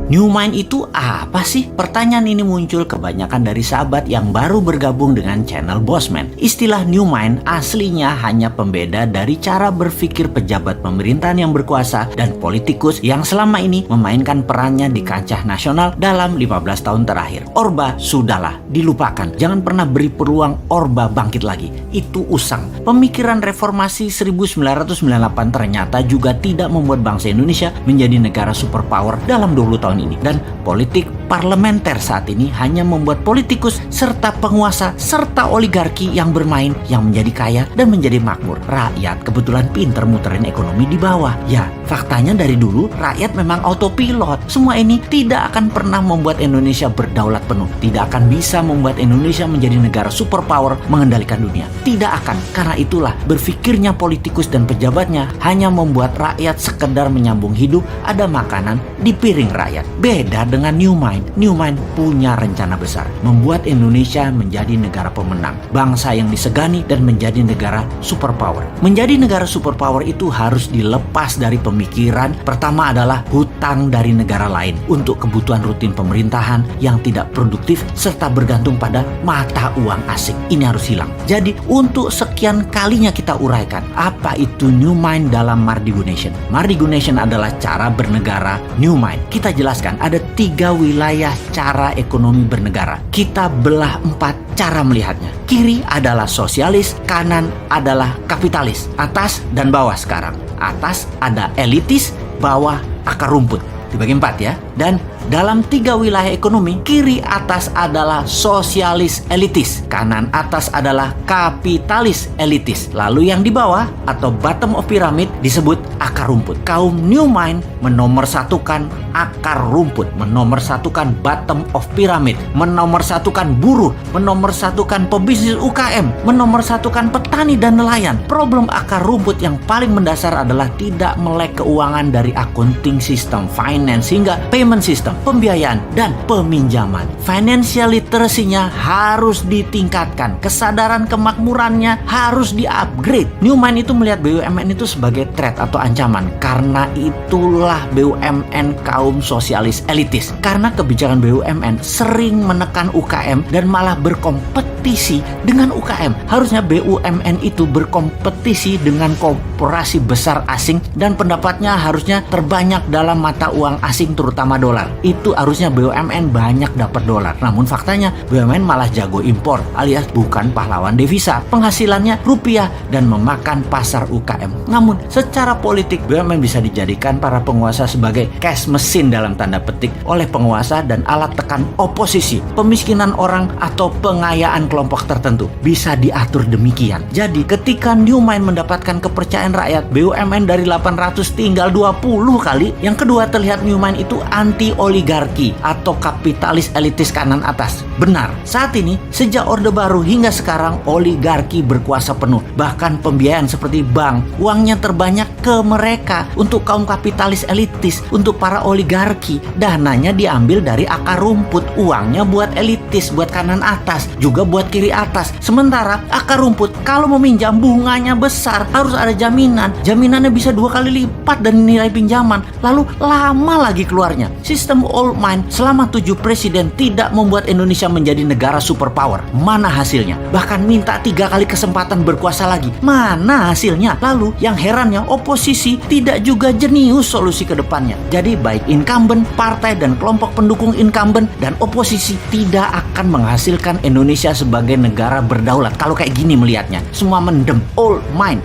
New mind itu apa sih? Pertanyaan ini muncul kebanyakan dari sahabat yang baru bergabung dengan channel Bossman. Istilah new mind aslinya hanya pembeda dari cara berpikir pejabat pemerintahan yang berkuasa dan politikus yang selama ini memainkan perannya di kancah nasional dalam 15 tahun terakhir. Orba sudahlah, dilupakan. Jangan pernah beri peluang Orba bangkit lagi. Itu usang. Pemikiran reformasi 1998 ternyata juga tidak membuat bangsa Indonesia menjadi negara superpower dalam 20 tahun ini, dan politik parlementer saat ini hanya membuat politikus serta penguasa serta oligarki yang bermain yang menjadi kaya dan menjadi makmur. Rakyat kebetulan pinter muterin ekonomi di bawah. Ya, faktanya dari dulu rakyat memang autopilot. Semua ini tidak akan pernah membuat Indonesia berdaulat penuh, tidak akan bisa membuat Indonesia menjadi negara superpower mengendalikan dunia. Tidak akan. Karena itulah berpikirnya politikus dan pejabatnya hanya membuat rakyat sekedar menyambung hidup, ada makanan di piring rakyat. Beda dengan New Mind. New Mind punya rencana besar, membuat Indonesia menjadi negara pemenang, bangsa yang disegani dan menjadi negara superpower. Menjadi negara superpower itu harus dilepas dari pemikiran pertama adalah hutang dari negara lain untuk kebutuhan rutin pemerintahan yang tidak produktif serta bergantung pada mata uang asing. Ini harus hilang. Jadi untuk sekian kalinya kita uraikan apa itu New Mind dalam Mardigu Nation. Mardigu Nation adalah cara bernegara New Mind. Kita jelaskan ada 3 wilayah cara ekonomi bernegara. Kita belah 4 cara melihatnya. Kiri adalah sosialis, kanan adalah kapitalis, atas dan bawah sekarang. Atas ada elitis, bawah akar rumput. Dibagi 4 ya. Dan dalam 3 wilayah ekonomi, kiri atas adalah sosialis elitis, kanan atas adalah kapitalis elitis. Lalu yang di bawah atau bottom of pyramid disebut akar rumput. Kaum New Mind menomorsatukan akar rumput, menomorsatukan bottom of pyramid, menomorsatukan buruh, menomorsatukan pebisnis UKM, menomorsatukan petani dan nelayan. Problem akar rumput yang paling mendasar adalah tidak melek keuangan dari accounting system, finance hingga payment system, pembiayaan dan peminjaman. Financial literacy-nya harus ditingkatkan, kesadaran kemakmurannya harus di-upgrade. New Mind itu melihat BUMN itu sebagai threat atau ancaman. Karena itulah BUMN kaum sosialis elitis. Karena kebijakan BUMN sering menekan UKM dan malah berkompetisi dengan UKM. Harusnya BUMN itu berkompetisi dengan korporasi besar asing dan pendapatnya harusnya terbanyak dalam mata uang asing terutama dolar. Itu harusnya BUMN banyak dapat dolar. Namun faktanya BUMN malah jago impor alias bukan pahlawan devisa. Penghasilannya rupiah dan memakan pasar UKM. Namun secara politik BUMN bisa dijadikan para penguasa sebagai cash mesin dalam tanda petik oleh penguasa dan alat tekan oposisi. Pemiskinan orang atau pengayaan kelompok tertentu bisa diatur demikian. Jadi ketika New Mind mendapatkan kepercayaan rakyat, BUMN dari 800 tinggal 20 kali. Yang kedua, terlihat New Mind itu anti oligarki atau kapitalis elitis kanan atas. Benar, saat ini sejak Orde Baru hingga sekarang oligarki berkuasa penuh. Bahkan pembiayaan seperti bank, uangnya terbanyak ke mereka. Untuk kaum kapitalis elitis, untuk para oligarki, dananya diambil dari akar rumput. Uangnya buat elitis, buat kanan atas, juga buat kiri atas. Sementara akar rumput kalau meminjam bunganya besar, harus ada jaminan. Jaminannya bisa 2 kali lipat dari nilai pinjaman. Lalu lama lagi keluarnya. Sistem old mind selama 7 presiden tidak membuat Indonesia menjadi negara superpower. Mana hasilnya? Bahkan minta 3 kali kesempatan berkuasa lagi. Mana hasilnya? Lalu yang herannya oposisi tidak juga jenius solusi ke depannya. Jadi baik incumbent, partai dan kelompok pendukung incumbent dan oposisi tidak akan menghasilkan Indonesia sebagai negara berdaulat. Kalau kayak gini melihatnya, semua mendem. Old mind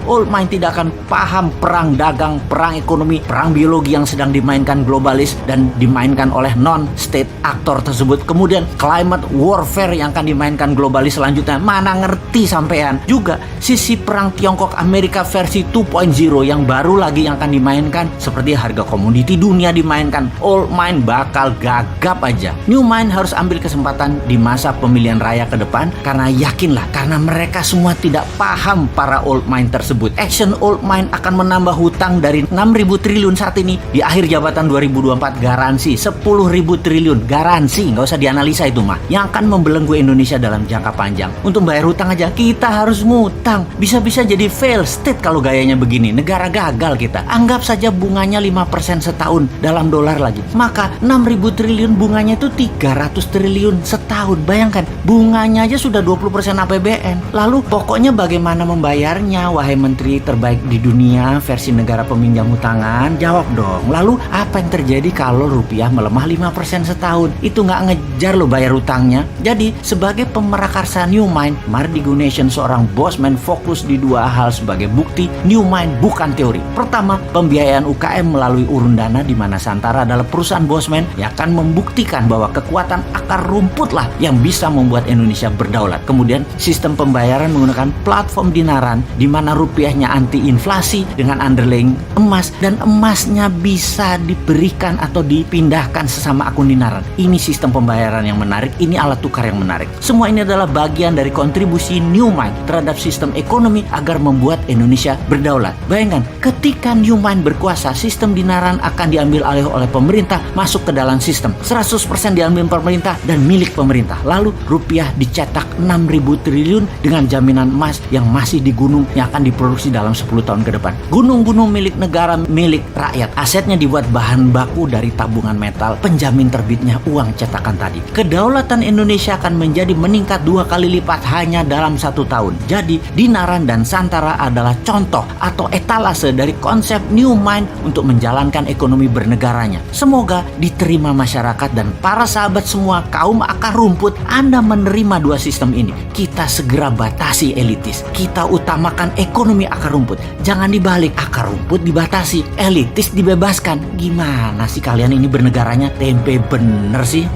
tidak akan paham perang dagang, perang ekonomi, perang biologi yang sedang dimainkan globalis dan dimainkan oleh non-state aktor tersebut. Kemudian climate warfare yang akan dimainkan globalis selanjutnya. Mana ngerti sampean. Juga sisi perang Tiongkok Amerika versi 2.0 yang baru lagi yang akan dimainkan, seperti harga komoditi dunia dimainkan. Old mind bakal gagap aja. New Mind harus ambil kesempatan di masa pemilihan raya ke depan, karena yakinlah, karena mereka semua tidak paham para old mind tersebut. Action old mind akan menambah hutang dari 6.000 triliun saat ini di akhir jabatan 2024. garansi 10.000 triliun, garansi, nggak usah dianalisa itu mah, yang akan membelenggu Indonesia dalam jangka panjang. Untuk bayar hutang aja kita harus ngutang, bisa-bisa jadi fail state kalau gayanya begini, negara gagal kita. Anggap saja bunganya 5% setahun dalam dolar lagi, maka 6.000 triliun bunganya itu 300 triliun setahun. Bayangkan, bunganya aja sudah 20% APBN. Lalu pokoknya bagaimana membayarnya, wahai menteri terbaik di dunia versi negara peminjam hutangan? Jawab dong. Lalu apa yang terjadi kalau rupiah melemah 5% setahun? Itu nggak ngejar lo bayar hutangnya. Jadi sebagai pemerakarsa New Mind, Mardi Gunasion seorang bosman fokus di dua hal sebagai bukti New Mind bukan teori. Pertama, pembiayaan UKM melalui urun dana, di mana Santara adalah perusahaan bosman yang akan membuktikan bahwa kekuatan akar rumput lah yang bisa membuat Indonesia berdaulat. Kemudian sistem pembayaran menggunakan platform dinaran, di mana rupiahnya anti inflasi dengan underlying emas, dan emasnya bisa diberikan atau dipindahkan sesama akun dinaran. Ini sistem pembayaran yang menarik, ini alat tukar yang menarik. Semua ini adalah bagian dari kontribusi New Mind terhadap sistem ekonomi agar membuat Indonesia berdaulat. Bayangkan, ketika New Mind berkuasa, sistem dinaran akan diambil alih oleh pemerintah, masuk ke dalam sistem 100% diambil pemerintah dan milik pemerintah. Lalu rupiah dicetak 6.000 triliun dengan jaminan emas yang masih di gunung yang akan diproduksi dalam 10 tahun ke depan. Gunung-gunung milik negara, milik rakyat. Asetnya dibuat bahan baku dari tabungan metal, penjamin terbitnya uang cetakan tadi. Kedaulatan Indonesia akan menjadi meningkat 2 kali lipat hanya dalam 1 tahun. Jadi Dinaran dan Santara adalah contoh atau etalase dari konsep New Mind untuk menjalankan ekonomi bernegaranya. Semoga diterima masyarakat dan para sahabat semua kaum akar rumput. Anda menerima dua sistem ini. Kita segera batasi elitis. Kita utamakan ekonomi akar rumput. Jangan dibalik, akar rumput dibatasi, elitis dibebaskan. Gimana sih kalian ini bernegaranya? Tempe bener sih.